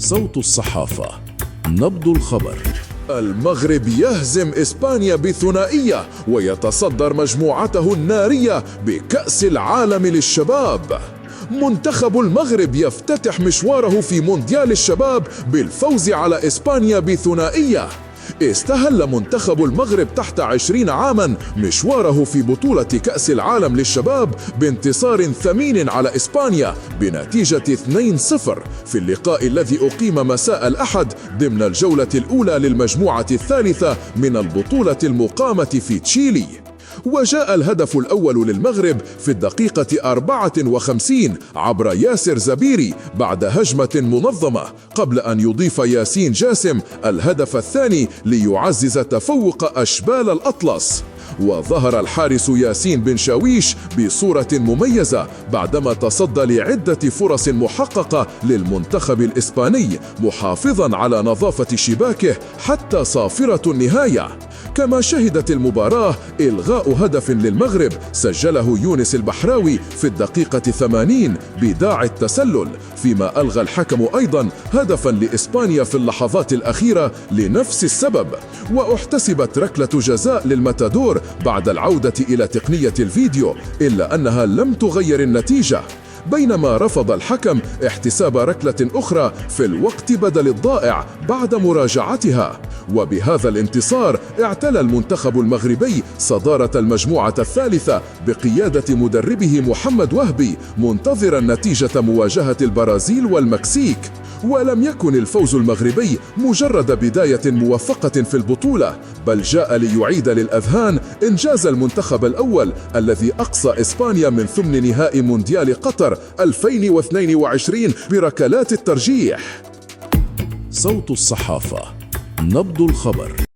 صوت الصحافة، نبض الخبر. المغرب يهزم إسبانيا بثنائية ويتصدر مجموعته النارية بكأس العالم للشباب. منتخب المغرب يفتتح مشواره في مونديال الشباب بالفوز على إسبانيا بثنائية. استهل منتخب المغرب تحت 20 عاما مشواره في بطولة كأس العالم للشباب بانتصار ثمين على إسبانيا بنتيجة 2-0 في اللقاء الذي أقيم مساء الأحد ضمن الجولة الأولى للمجموعة الثالثة من البطولة المقامة في تشيلي. وجاء الهدف الأول للمغرب في الدقيقة 54 عبر ياسر زبيري بعد هجمة منظمة، قبل أن يضيف ياسين جاسم الهدف الثاني ليعزز تفوق أشبال الأطلس. وظهر الحارس ياسين بن شاويش بصورة مميزة بعدما تصدى لعدة فرص محققة للمنتخب الإسباني، محافظا على نظافة شباكه حتى صافرة النهاية. كما شهدت المباراة إلغاء هدف للمغرب سجله يونس البحراوي في الدقيقة 80 بداعي التسلل، فيما ألغى الحكم أيضا هدفا لإسبانيا في اللحظات الأخيرة لنفس السبب. واحتسبت ركلة جزاء للمتادور بعد العودة إلى تقنية الفيديو، إلا أنها لم تغير النتيجة، بينما رفض الحكم احتساب ركلة أخرى في الوقت بدل الضائع بعد مراجعتها. وبهذا الانتصار اعتلى المنتخب المغربي صدارة المجموعة الثالثة بقيادة مدربه محمد وهبي، منتظرا نتيجة مواجهة البرازيل والمكسيك. ولم يكن الفوز المغربي مجرد بداية موفقة في البطولة، بل جاء ليعيد للأذهان إنجاز المنتخب الأول الذي أقصى إسبانيا من ثمن نهائي مونديال قطر 2022 بركلات الترجيح. صوت الصحافة، نبض الخبر.